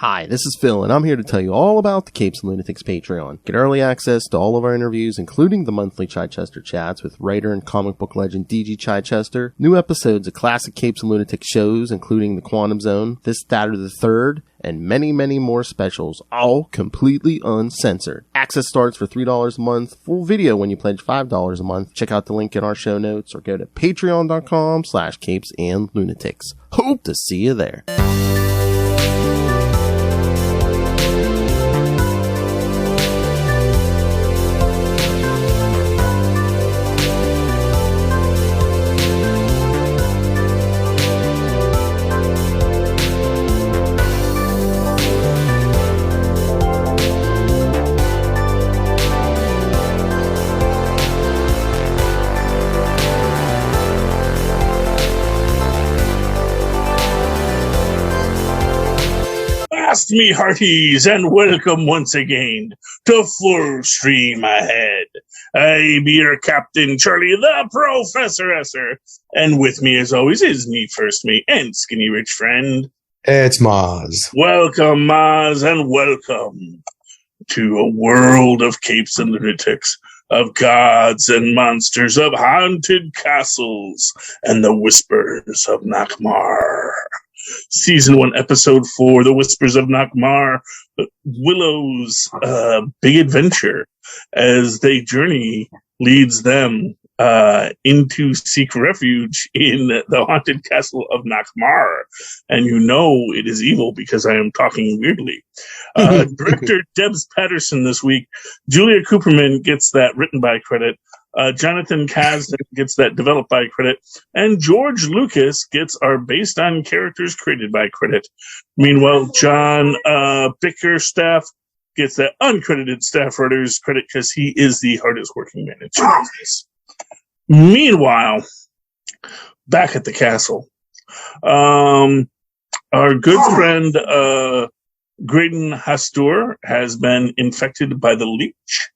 Hi, this is Phil, and I'm here to tell you all about the Capes and Lunatics Patreon. Get early access to all of our interviews, including the monthly Chichester chats with writer and comic book legend DG Chichester, new episodes of classic Capes and Lunatics shows, including The Quantum Zone, This, That, or the Third, and many, many more specials, all completely uncensored. Access starts for $3 a month, full video when you pledge $5 a month. Check out the link in our show notes or go to patreon.com/CapesandLunatics. Hope to see you there. Me hearties, and welcome once again to Full Stream Ahead. I be your Captain Charlie, the Professor Esser, and with me as always is me first mate and skinny rich friend. It's Mozz. Welcome, Mozz, and welcome to a world of capes and lunatics, of gods and monsters, of haunted castles, and the Whispers of Nockmaar. Season 1, Episode 4, The Whispers of Nockmaar, Willow's big adventure as they journey leads them into seek refuge in the haunted castle of Nockmaar. And you know it is evil because I am talking weirdly. Director Debs Patterson this week. Julia Cooperman gets that written by credit. Jonathan Kasdan gets that developed by credit, and George Lucas gets our based on characters created by credit. Meanwhile, John Bickerstaff gets that uncredited staff writer's credit because he is the hardest working man in show business. Meanwhile, back at the castle, our good friend Graydon Hastur has been infected by the Lich,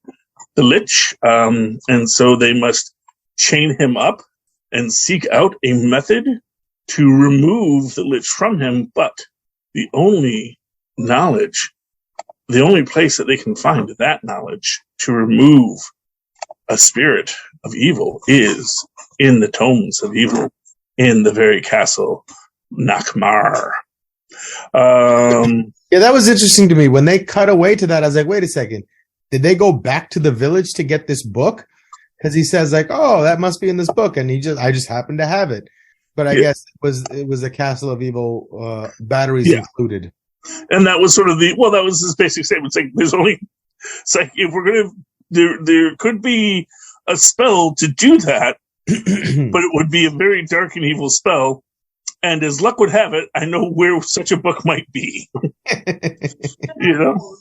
and so they must chain him up and seek out a method to remove the Lich from him. But the only place that they can find that knowledge to remove a spirit of evil is in the tomes of evil in the very castle Nockmaar. Yeah, that was interesting to me. When they cut away to that, I was like, wait a second. Did they go back to the village to get this book? Because he says like, "Oh, that must be in this book," and I just happened to have it. But I guess it was a Castle of Evil, batteries included. And that was sort of that was his basic statement. It's like if we're gonna, there could be a spell to do that, but it would be a very dark and evil spell. And as luck would have it, I know where such a book might be. You know.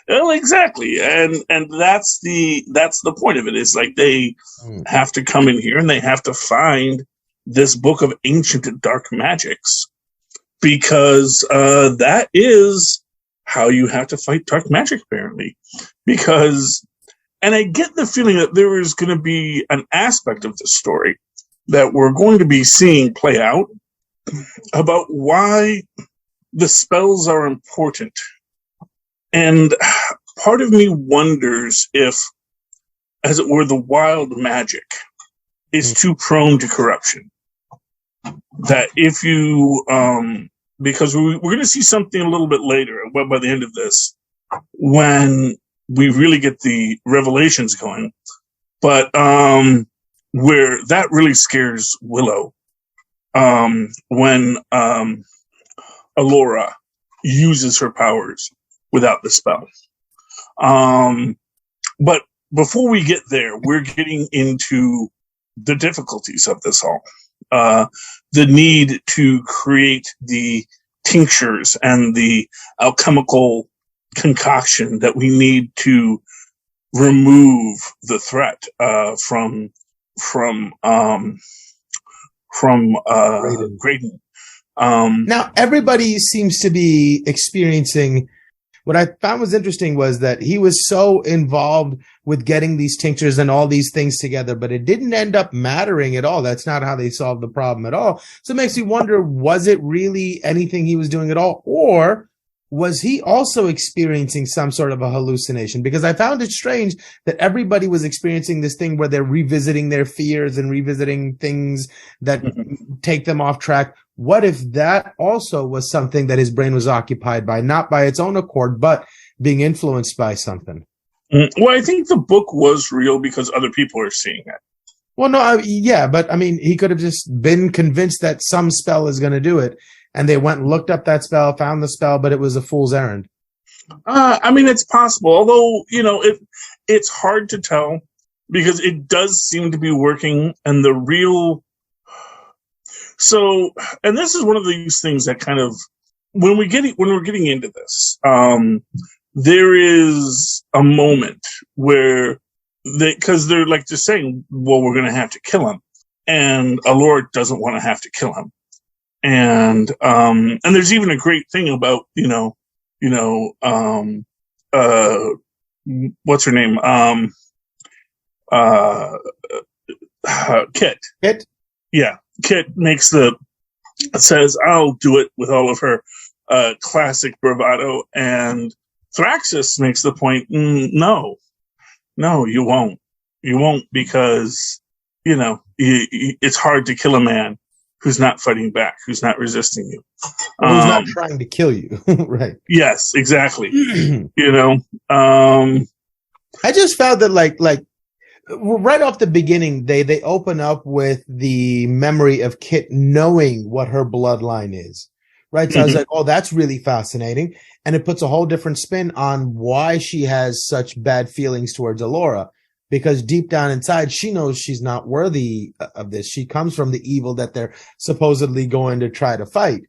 Well, exactly, and that's the point of it. Is like they have to come in here and they have to find this book of ancient and dark magics, because that is how you have to fight dark magic, apparently. Because, and I get the feeling that there is going to be an aspect of the story that we're going to be seeing play out about why the spells are important. And part of me wonders if, as it were, the wild magic is too prone to corruption. That if you, because we're going to see something a little bit later, by the end of this, when we really get the revelations going, but where that really scares Willow, when Alora uses her powers without the spell. But before we get there, we're getting into the difficulties of this all. The need to create the tinctures and the alchemical concoction that we need to remove the threat from Graydon. Now, everybody seems to be experiencing. What I found was interesting was that he was so involved with getting these tinctures and all these things together, but it didn't end up mattering at all. That's not how they solved the problem at all. So it makes me wonder, was it really anything he was doing at all? Or was he also experiencing some sort of a hallucination? Because I found it strange that everybody was experiencing this thing where they're revisiting their fears and revisiting things that take them off track. What if that also was something that his brain was occupied by, not by its own accord, but being influenced by something? Well, I think the book was real because other people are seeing it. Well, no, yeah, but I mean, he could have just been convinced that some spell is going to do it. And they went and looked up that spell, found the spell, but it was a fool's errand. I mean, it's possible. Although, it's hard to tell because it does seem to be working. And the real... So, and this is one of these things that kind of... When we're getting into this, there is a moment where because they're like just saying, well, we're going to have to kill him. And Allura doesn't want to have to kill him. And there's even a great thing about, what's her name? Kit. Kit? Yeah. Kit says, I'll do it with all of her, classic bravado. And Thraxus makes the point, no, you won't. You won't because, it's hard to kill a man who's not fighting back, who's not resisting you. Who's not trying to kill you. Right. Yes, exactly. I just found that like right off the beginning, they open up with the memory of Kit knowing what her bloodline is. Right. So I was like, oh, that's really fascinating. And it puts a whole different spin on why she has such bad feelings towards Allura. Because deep down inside, she knows she's not worthy of this. She comes from the evil that they're supposedly going to try to fight.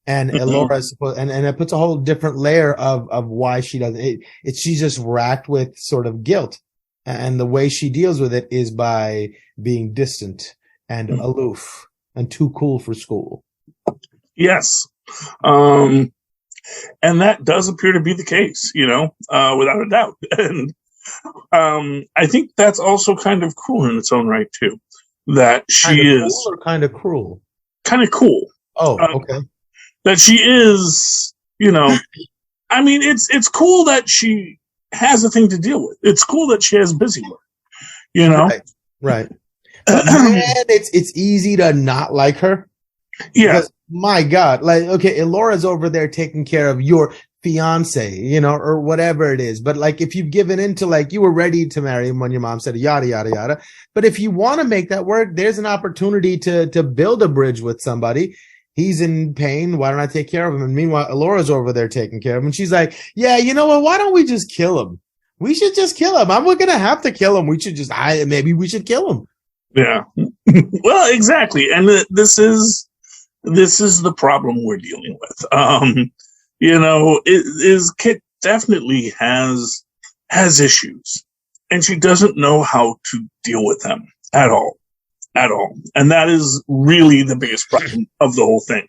And Allura is and it puts a whole different layer of why she doesn't. She's just racked with sort of guilt. And the way she deals with it is by being distant and aloof and too cool for school. Yes. And that does appear to be the case, without a doubt. And I think that's also kind of cool in its own right too. That she is cool or kind of cruel. Kind of cool. Oh, okay. That she is, I mean, it's cool that she has a thing to deal with. It's cool that she has busy work. Right. But man, it's easy to not like her. Yeah. Because, my God, like, okay, Allura's over there taking care of your fiance, or whatever it is. But like, if you've given in to like, you were ready to marry him when your mom said yada, yada, yada. But if you want to make that work, there's an opportunity to build a bridge with somebody. He's in pain. Why don't I take care of him? And meanwhile, Allura's over there taking care of him. And she's like, yeah, you know what? Why don't we just kill him? We should just kill him. We're going to have to kill him. We should maybe we should kill him. Yeah. Well, exactly. And this is the problem we're dealing with. Kit definitely has issues, and she doesn't know how to deal with them at all. And that is really the biggest problem of the whole thing.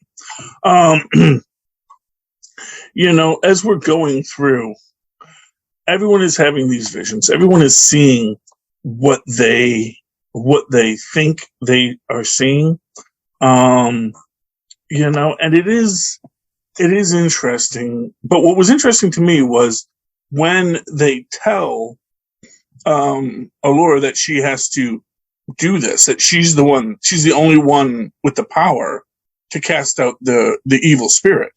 As we're going through, everyone is having these visions. Everyone is seeing what they think they are seeing. And it is interesting. But what was interesting to me was when they tell Allura that she has to do this, that she's the only one with the power to cast out the evil spirit.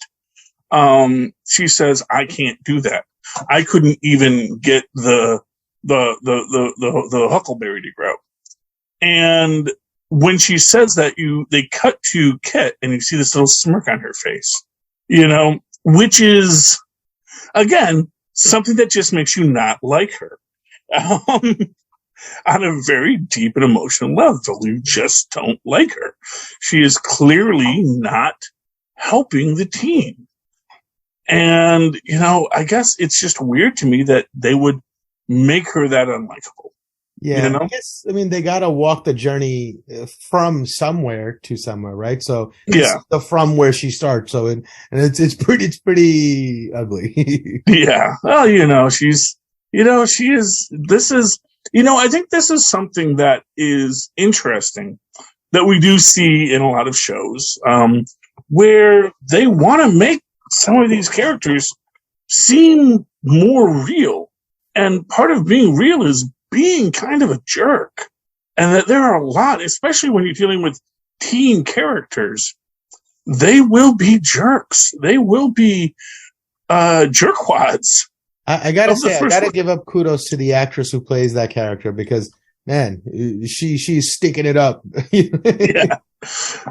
She says, I can't do that. I couldn't even get the huckleberry to grow. And when she says that, they cut to Kit and you see this little smirk on her face, which is, again, something that just makes you not like her. On a very deep and emotional level, you just don't like her. She is clearly not helping the team. And, I guess it's just weird to me that they would make her that unlikable. Yeah, I guess, they got to walk the journey from somewhere to somewhere, right? So yeah, from where she starts. So, it's pretty ugly. Yeah. Well, she is, I think this is something that is interesting that we do see in a lot of shows, where they want to make some of these characters seem more real. And part of being real is being kind of a jerk. And that there are a lot, especially when you're dealing with teen characters, they will be jerks. They will be jerkwads. I gotta say, I gotta give up kudos to the actress who plays that character because, man, she's sticking it up. Yeah.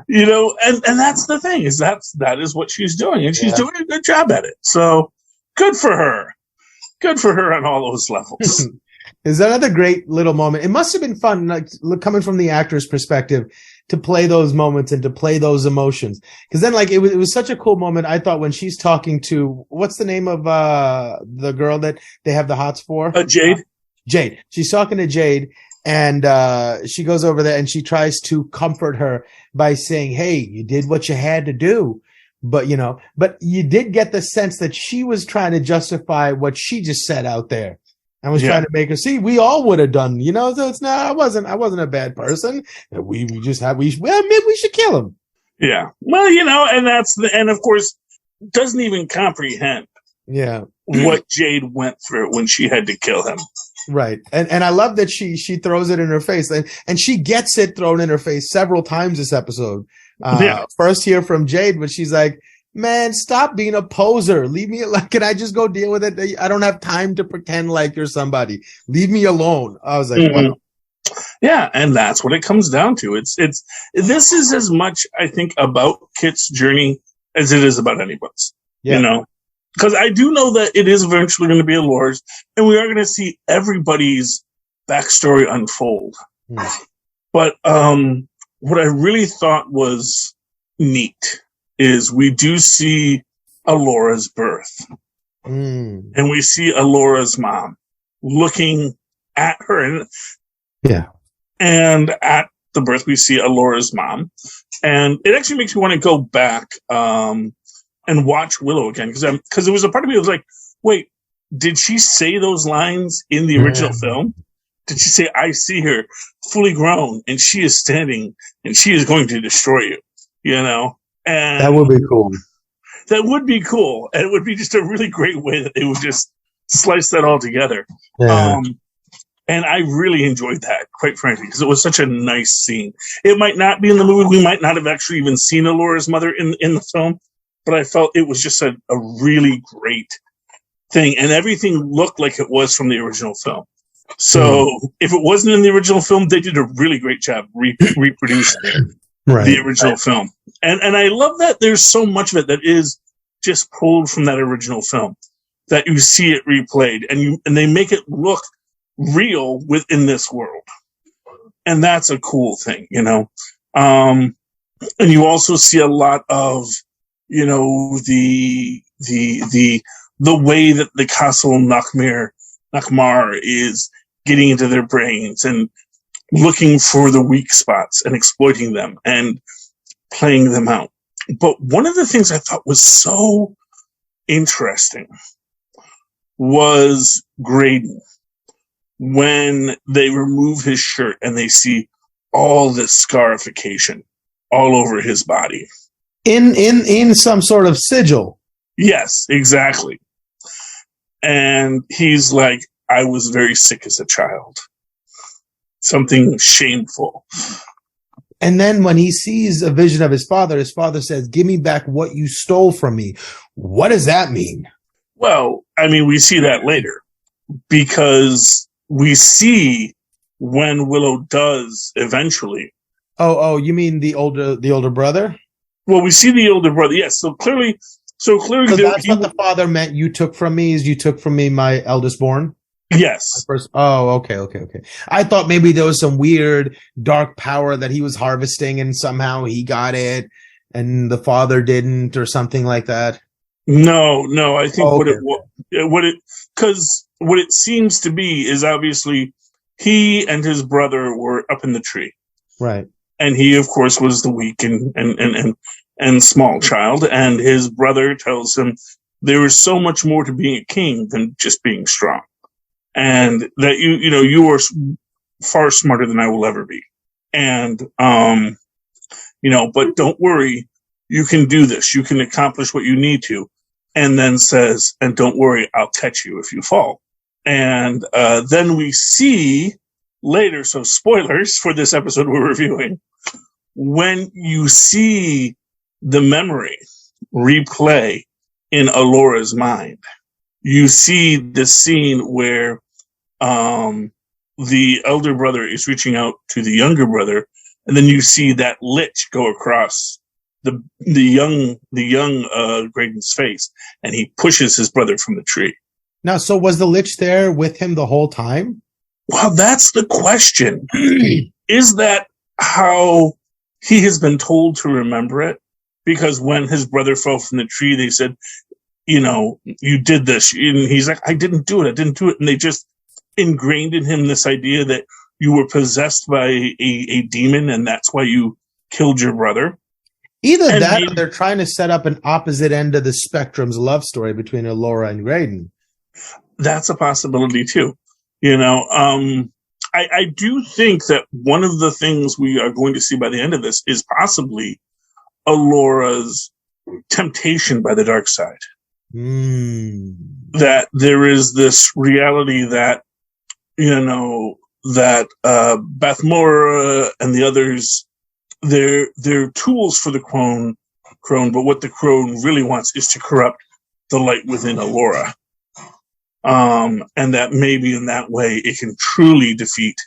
And that's the thing that is what she's doing, and she's doing a good job at it. So good for her. Good for her on all those levels. Is another great little moment. It must have been fun, like, coming from the actor's perspective, to play those moments and to play those emotions. Because then, like, it was such a cool moment, I thought, when she's talking to, what's the name of the girl that they have the hots for? Jade. Jade. She's talking to Jade, and she goes over there and she tries to comfort her by saying, hey, you did what you had to do. But you did get the sense that she was trying to justify what she just said out there. I was trying to make her see we all would have done, so it's not, I wasn't a bad person. Maybe we should kill him. Yeah. Well, and of course doesn't even comprehend what Jade went through when she had to kill him. Right. And I love that she throws it in her face, and she gets it thrown in her face several times this episode. First here from Jade, but she's like, man, stop being a poser. Leave me alone. Can I just go deal with it? I don't have time to pretend like you're somebody. Leave me alone. I was like, wow. Yeah, and that's what it comes down to. This is as much, I think, about Kit's journey as it is about anyone's. Because I do know that it is eventually going to be Alora's, and we are going to see everybody's backstory unfold. But what I really thought was neat is we do see Alora's birth. And we see Alora's mom looking at her. And at the birth, we see Alora's mom. And it actually makes me want to go back and watch Willow again. Because there was a part of me that was like, wait, did she say those lines in the original film? Did she say, I see her fully grown and she is standing and she is going to destroy you? And that would be cool. That would be cool. And it would be just a really great way that they would just slice that all together. Yeah. And I really enjoyed that, quite frankly, because it was such a nice scene. It might not be in the movie. We might not have actually even seen Alora's mother in the film, but I felt it was just a really great thing. And everything looked like it was from the original film. So if it wasn't in the original film, they did a really great job reproducing the original film. And I love that there's so much of it that is just pulled from that original film, that you see it replayed and they make it look real within this world. And that's a cool thing, and you also see a lot of, the way that the castle Nockmaar is getting into their brains and looking for the weak spots and exploiting them and playing them out. But one of the things I thought was so interesting was Graydon, when they remove his shirt and they see all this scarification all over his body. In some sort of sigil. Yes, exactly. And he's like, I was very sick as a child. Something shameful. And then when he sees a vision of his father says, give me back what you stole from me. What does that mean? Well, we see that later, because we see when Willow does eventually. Oh, you mean the older brother? Well, we see the older brother. Yes. So clearly that's what the father meant. You took from me my eldest born. Yes. Okay. I thought maybe there was some weird dark power that he was harvesting and somehow he got it and the father didn't, or something like that. No. I think what it seems to be is obviously he and his brother were up in the tree. Right. And he, of course, was the weak and small child. And his brother tells him there is so much more to being a king than just being strong. And that you are far smarter than I will ever be. And, but don't worry, you can do this. You can accomplish what you need to. and then says, "And don't worry, I'll catch you if you fall." And then we see later, so spoilers for this episode we're reviewing, when you see the memory replay in Alora's mind, you see the scene where the elder brother is reaching out to the younger brother, and then you see that lich go across the young Graydon's face, and he pushes his brother from the tree. Now, so was the lich there with him the whole time? Well, that's the question. Is that how he has been told to remember it? Because when his brother fell from the tree, they said, you did this. And he's like, I didn't do it. And they just ingrained in him this idea that you were possessed by a demon, and that's why you killed your brother. Either and that, or they're trying to set up an opposite end of the spectrum's love story between Alora and Graydon. That's a possibility too. I do think that one of the things we are going to see by the end of this is possibly Alora's temptation by the dark side. That there is this reality that, that Bathmora and the others, they're tools for the crone, but what the crone really wants is to corrupt the light within Alora. And that maybe in that way it can truly defeat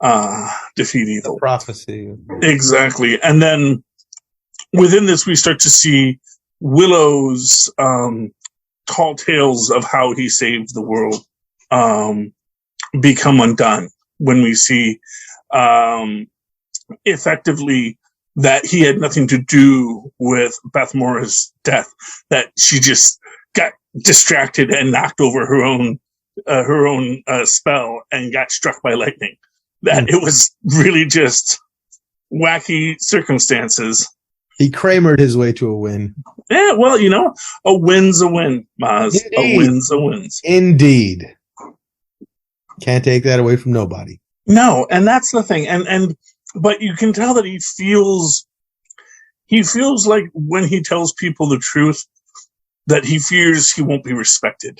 evil. The prophecy. Exactly. And then within this, we start to see Willow's, tall tales of how he saved the world, become undone when we see, effectively that he had nothing to do with Bathmora's death, that she just got distracted and knocked over her own spell and got struck by lightning. That it was really just wacky circumstances. He Kramered his way to a win. Yeah, well, a win's a win, Mozz. Indeed. A win's a win. Indeed. Can't take that away from nobody. No, and that's the thing. But you can tell that he feels like when he tells people the truth, that he fears he won't be respected.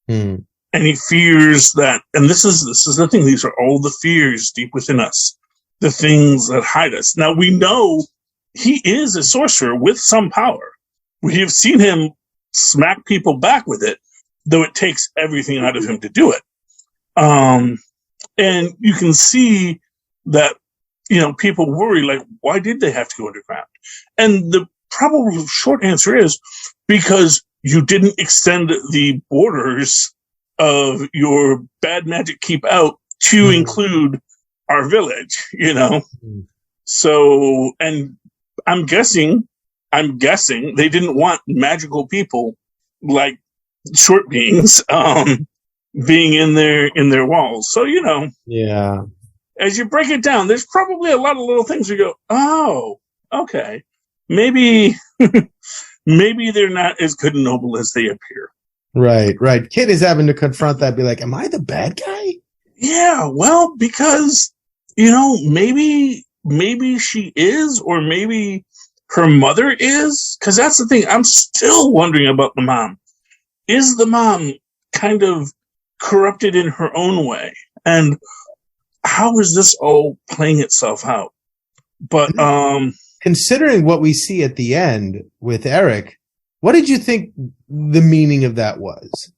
And he fears that, and this is the thing, these are all the fears deep within us, the things that hide us. Now we know he is a sorcerer with some power. We have seen him smack people back with it, though it takes everything out of him to do it. And you can see that, people worry, like, why did they have to go underground? And the probable short answer is because you didn't extend the borders of your bad magic keep out to include our village, So, and I'm guessing they didn't want magical people like short beings, being in their walls. So, yeah. As you break it down, there's probably a lot of little things you go, oh, okay. Maybe they're not as good and noble as they appear. Right. Kid is having to confront that, be like, am I the bad guy? Yeah, well, because, maybe she is, or maybe her mother is. Because that's the thing. I'm still wondering about the mom. Is the mom kind of corrupted in her own way? And how is this all playing itself out? But, considering what we see at the end with Eric, what did you think the meaning of that was?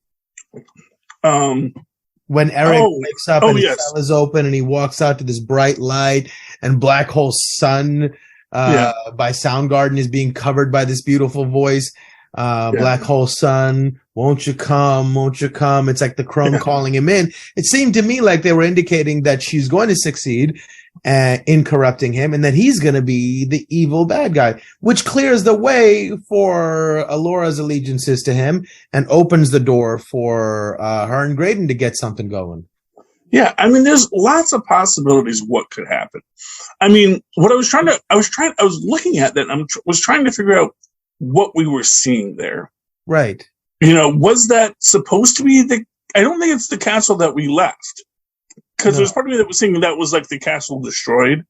When Eric wakes up and his cell is open and he walks out to this bright light and Black Hole Sun by Soundgarden is being covered by this beautiful voice. Black Hole Sun, won't you come? Won't you come? It's like the crone calling him in. It seemed to me like they were indicating that she's going to succeed in corrupting him, and that he's going to be the evil bad guy, which clears the way for Alora's allegiances to him and opens the door for her and Graydon to get something going. Yeah, I mean, there's lots of possibilities what could happen. I mean, what I was looking at that, was trying to figure out what we were seeing there. Right. Was that supposed to be I don't think it's the castle that we left. Because there's part of me that was thinking that was like the castle destroyed.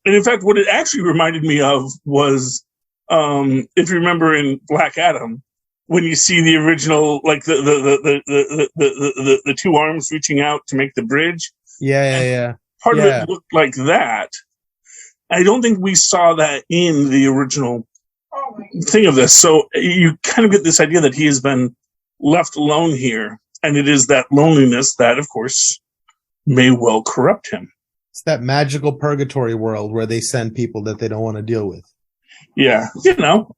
And in fact, what it actually reminded me of was, if you remember in Black Adam, when you see the original, like the two arms reaching out to make the bridge. Yeah. Part of it looked like that. I don't think we saw that in the original thing of this. So you kind of get this idea that he has been left alone here, and it is that loneliness that, of course, may well corrupt him. It's that magical purgatory world where they send people that they don't want to deal with. Yeah,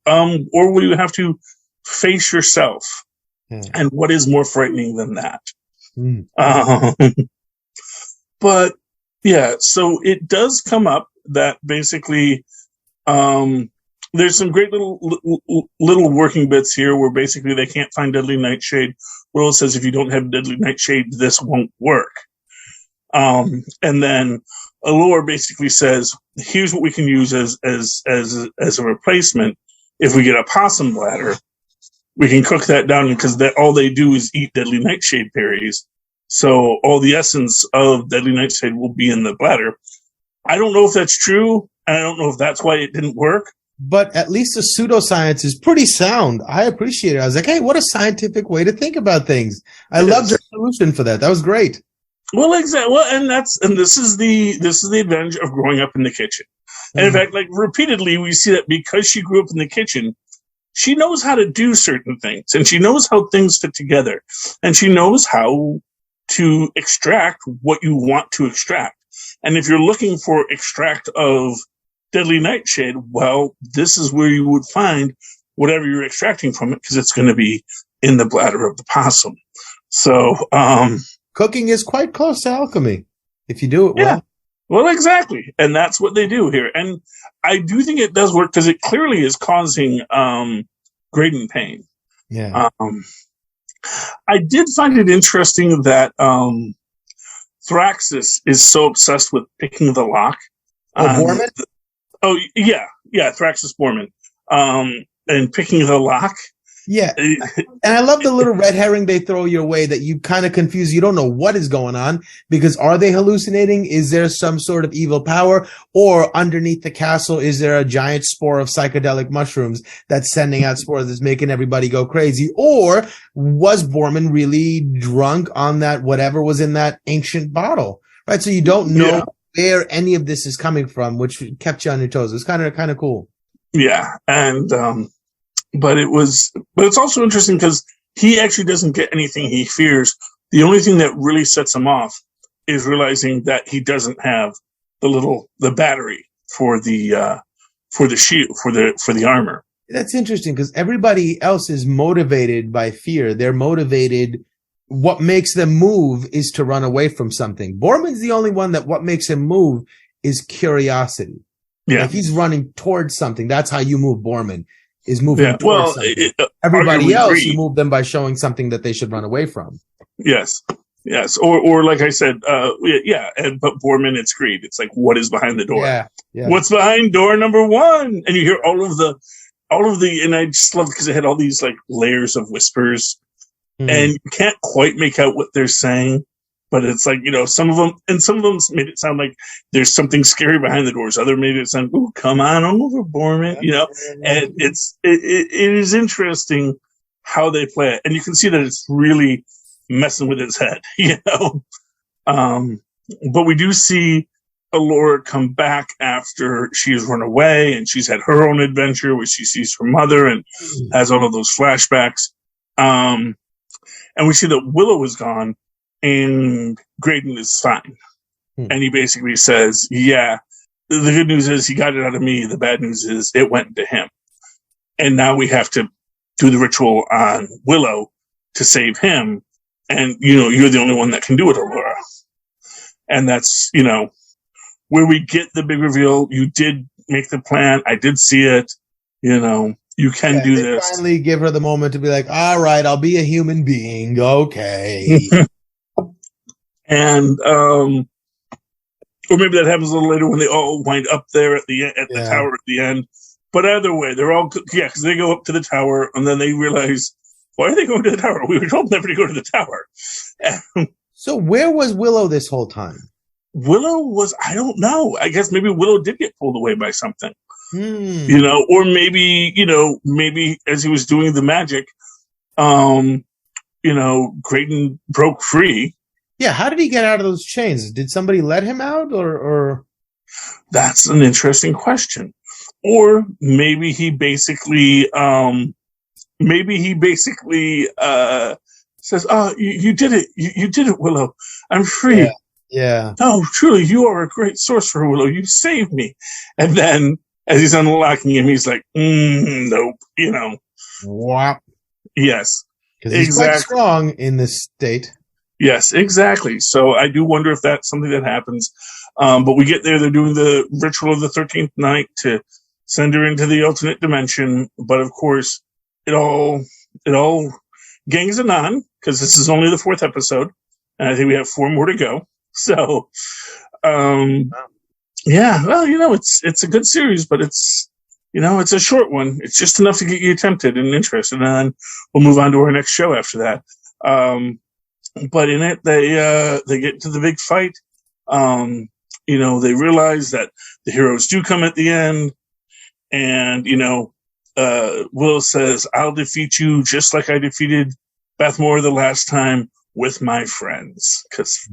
or will you have to face yourself? Yeah. And what is more frightening than that? But yeah, so it does come up that basically there's some great little working bits here where basically they can't find Deadly Nightshade. Willow says, if you don't have Deadly Nightshade, this won't work. And then Allure basically says, here's what we can use as a replacement. If we get a possum bladder, we can cook that down, because all they do is eat Deadly Nightshade berries. So all the essence of Deadly Nightshade will be in the bladder. I don't know if that's true, and I don't know if that's why it didn't work. But at least the pseudoscience is pretty sound. I appreciate it. I was like, hey, what a scientific way to think about things. I loved the solution for that. That was great. Well, exactly. Well, and this is the advantage of growing up in the kitchen. And in fact, like repeatedly, we see that because she grew up in the kitchen, she knows how to do certain things, and she knows how things fit together, and she knows how to extract what you want to extract. And if you're looking for extract of Deadly Nightshade, well, this is where you would find whatever you're extracting from it, because it's going to be in the bladder of the possum. So, cooking is quite close to alchemy if you do it well. Yeah. Well, exactly. And that's what they do here. And I do think it does work, because it clearly is causing Graydon pain. Yeah. I did find it interesting that Thraxus is so obsessed with picking the lock. Borman? Thraxus Borman. And picking the lock. Yeah. And I love the little red herring they throw your way that you kind of confuse. You don't know what is going on, because are they hallucinating? Is there some sort of evil power? Or underneath the castle, is there a giant spore of psychedelic mushrooms that's sending out spores that's making everybody go crazy? Or was Borman really drunk on that, whatever was in that ancient bottle? Right. So you don't know where any of this is coming from, which kept you on your toes. It's kind of cool. Yeah. And, but it's also interesting because he actually doesn't get anything he fears. The only thing that really sets him off is realizing that he doesn't have the battery for the shield, for the armor. That's interesting, because everybody else is motivated by fear. They're motivated. What makes them move is to run away from something. Borman's the only one that what makes him move is curiosity. Yeah. Like he's running towards something. That's how you move Borman. Is moving towards something. Everybody else, you move them by showing something that they should run away from. Yes. Or like I said, but Borman, it's greed. It's like, what is behind the door? Yeah. What's behind door number 1? And you hear all of the, and I just love, because it had all these like layers of whispers, and you can't quite make out what they're saying. But it's like, some of them made it sound like there's something scary behind the doors. Other made it sound, "Ooh, come on over, Borman," And it is interesting how they play it, and you can see that it's really messing with his head, But we do see Allure come back after she has run away, and she's had her own adventure where she sees her mother and has all of those flashbacks. And we see that Willow is gone. And Graydon is fine. And he basically says, the good news is he got it out of me. The bad news is it went to him. And now we have to do the ritual on Willow to save him. And, you're the only one that can do it, Allura. And that's, where we get the big reveal. You did make the plan. I did see it. You can do this. Finally give her the moment to be like, all right, I'll be a human being. Okay. And, or maybe that happens a little later when they all wind up there at the tower at the end. But either way, they're all, because they go up to the tower and then they realize, why are they going to the tower? We were told never to go to the tower. So where was Willow this whole time? Willow was, I don't know. I guess maybe Willow did get pulled away by something, or maybe as he was doing the magic, Graydon broke free. Yeah, how did he get out of those chains? Did somebody let him out, or? That's an interesting question. Or maybe he basically says, "Oh, you did it! You did it, Willow! I'm free." Yeah. Oh, truly, you are a great sorcerer, Willow. You saved me. And then, as he's unlocking him, he's like, "Nope." Wow. Yes, because he's quite strong in this state. Yes, exactly. So I do wonder if that's something that happens. But we get there, they're doing the ritual of the 13th night to send her into the alternate dimension. But of course, it all gangs anon, because this is only the 4th episode. And I think we have 4 more to go. So, yeah, well, it's a good series, but it's a short one. It's just enough to get you tempted and interested. And then we'll move on to our next show after that. But in it, they get into the big fight. They realize that the heroes do come at the end. And, Will says, "I'll defeat you just like I defeated Bathmore the last time with my friends." Because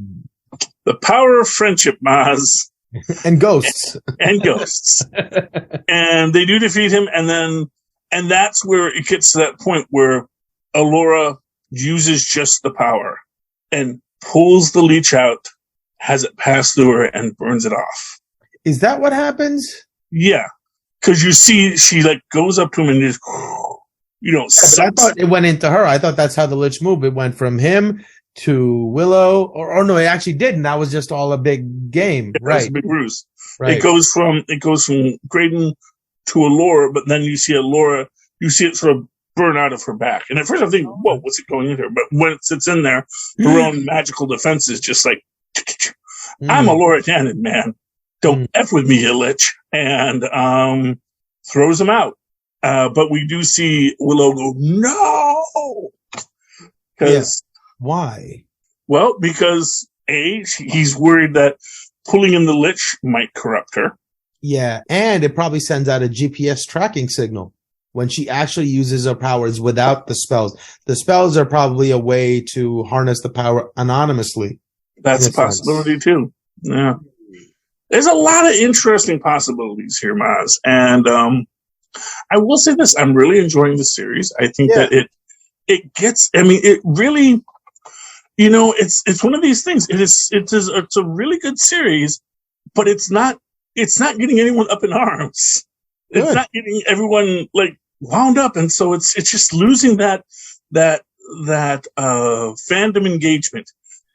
the power of friendship, Mozz. And ghosts. And ghosts. And they do defeat him. And that's where it gets to that point where Allura uses just the power and pulls the leech out, has it pass through her, and burns it off. Is that what happens? Yeah. Because you see, she goes up to him and just, I thought it went into her. I thought that's how the lich moved. It went from him to Willow, or no, it actually didn't. That was just all a big game, right? It was a big ruse. Right. It goes from Graydon to Allura, but then you see it sort of burn out of her back. And at first I'm thinking, whoa, what's it going in here? But when it sits in there, her own magical defense is just like, I'm Allura Cannon, man. Don't F with me, you lich. And throws him out. But we do see Willow go, no! Because why? Well, because he's worried that pulling in the lich might corrupt her. Yeah, and it probably sends out a GPS tracking signal when she actually uses her powers without the spells. The spells are probably a way to harness the power anonymously. That's a possibility too. Yeah. There's a lot of interesting possibilities here, Mozz. And I will say this, I'm really enjoying the series. I think that it really, it's one of these things. It's a really good series, but it's not getting anyone up in arms. Good. It's not getting everyone wound up, and so it's just losing that fandom engagement.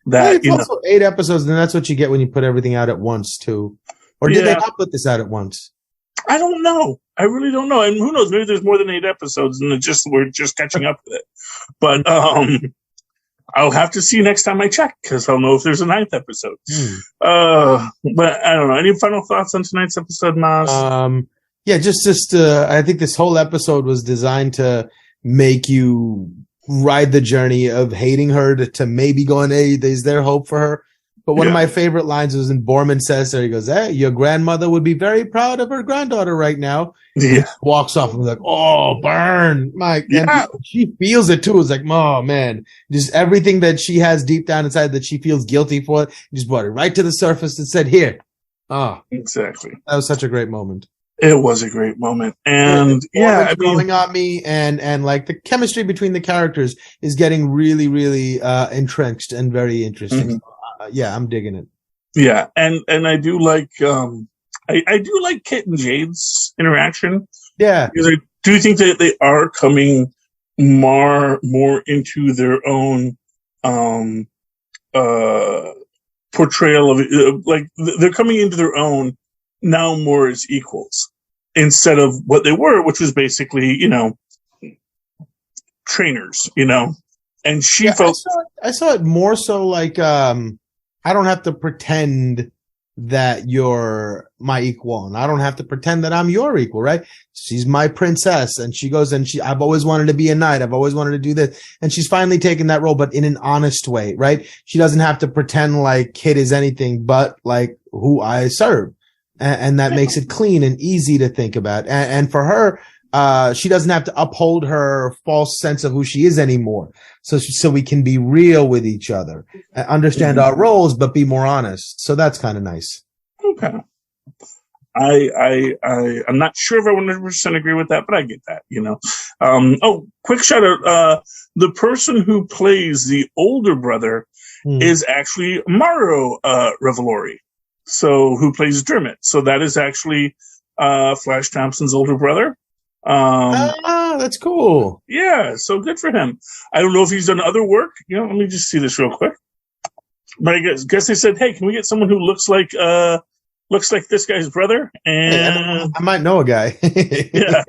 That it's also 8 episodes, and that's what you get when you put everything out at once, too. Or did they not put this out at once? I don't know. I really don't know. And who knows? Maybe there's more than 8 episodes, and we're just catching up with it. But I'll have to see next time I check, because I'll know if there's a 9th episode. But I don't know. Any final thoughts on tonight's episode, Mozz? Yeah, just I think this whole episode was designed to make you ride the journey of hating her to maybe going, hey, is there hope for her? But one of my favorite lines was when Borman says there, he goes, hey, your grandmother would be very proud of her granddaughter right now. Yeah. Walks off and was like, oh, burn. Mike. And she feels it too. It's like, oh man, just everything that she has deep down inside that she feels guilty for, just brought it right to the surface and said, here. Exactly. That was such a great moment. It was a great moment. And growing on me and the chemistry between the characters is getting really, really entrenched and very interesting. Mm-hmm. I'm digging it. Yeah. And I do like, I do like Kit and Jade's interaction. Yeah. Because I do think that they are coming more into their own, portrayal of it. They're coming into their own now more as equals instead of what they were, which was basically, trainers, and she felt. I saw it more so like, I don't have to pretend that you're my equal and I don't have to pretend that I'm your equal, right? She's my princess and she goes and I've always wanted to be a knight. I've always wanted to do this. And she's finally taken that role, but in an honest way, right? She doesn't have to pretend like Kit is anything but like who I serve. And that makes it clean and easy to think about. And for her, she doesn't have to uphold her false sense of who she is anymore. So we can be real with each other, understand our roles, but be more honest. So that's kind of nice. Okay. I'm not sure if I 100% agree with that, but I get that, you know. Quick shout out. The person who plays the older brother is actually Mauro Revolori. So who plays Dermot. So that is actually Flash Thompson's older brother. That's cool. Yeah, so good for him. I don't know if he's done other work. You know, let me just see this real quick. But I guess they said, hey, can we get someone who looks like this guy's brother? And I might know a guy. yeah.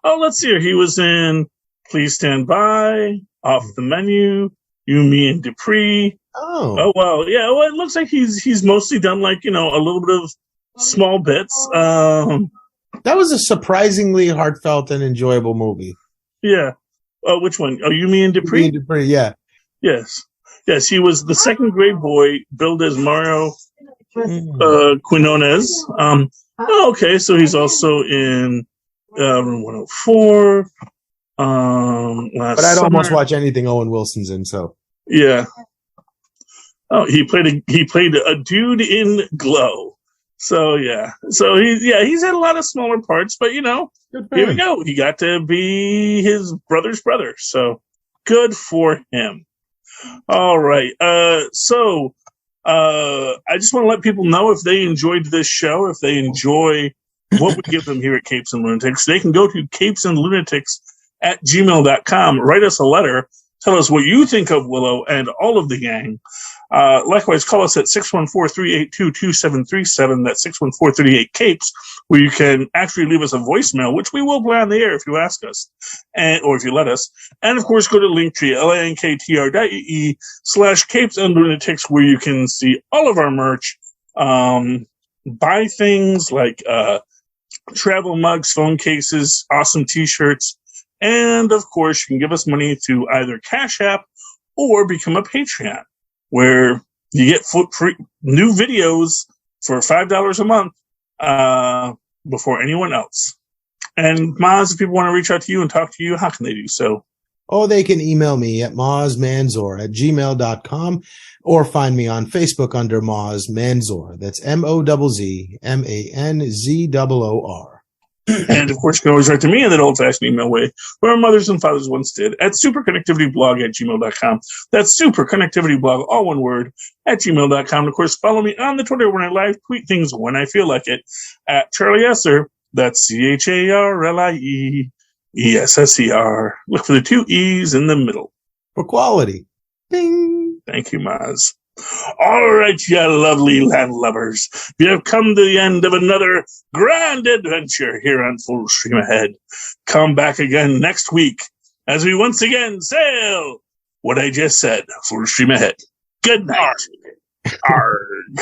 Oh, let's see here. He was in Please Stand By, Off the Menu, You, Me, and Dupree. Oh, wow. Yeah, well, it looks like he's mostly done, like, you know, a little bit of small bits. That was a surprisingly heartfelt and enjoyable movie. Yeah. Which one? Oh, You, Me, and Dupree? Me and Dupree, yeah. Yes. Yes, he was the second grade boy billed as Mario Quinones. Okay, so he's also in Room 104. But I don't almost watch anything Owen Wilson's in, so. Yeah. Oh, he played a dude in Glow. So yeah. So he's had a lot of smaller parts, but you know, here we go. He got to be his brother's brother. So good for him. All right. So I just want to let people know if they enjoyed this show, if they enjoy what we give them here at Capes and Lunatics, they can go to CapesandLunatics@gmail.com, write us a letter, tell us what you think of Willow and all of the gang. Likewise, call us at 614-382-2737. That's 614-38-CAPES, where you can actually leave us a voicemail, which we will play on the air if you ask us, or if you let us. And, of course, go to Linktree, linktr.ee/CapesandLunatics, where you can see all of our merch, buy things like travel mugs, phone cases, awesome T-shirts, and, of course, you can give us money through either Cash App or become a Patreon, where you get free new videos for $5 a month before anyone else. And Mozz, if people want to reach out to you and talk to you, how can they do so? Oh, they can email me at mozzmanzor@gmail.com or find me on Facebook under Mozz Manzor. That's MOZZMANZOOR. And, of course, you can always write to me in that old-fashioned email way, where our mothers and fathers once did, at superconnectivityblog@gmail.com. That's superconnectivityblog, all one word, @gmail.com. And, of course, follow me on the Twitter when I live tweet things when I feel like it, at Charlie Esser. That's CharlieEsser. Look for the 2 E's in the middle. For quality. Bing. Thank you, Mozz. All right, you lovely land lovers. You have come to the end of another grand adventure here on Full Stream Ahead. Come back again next week as we once again sail what I just said, Full Stream Ahead. Good night. Arg.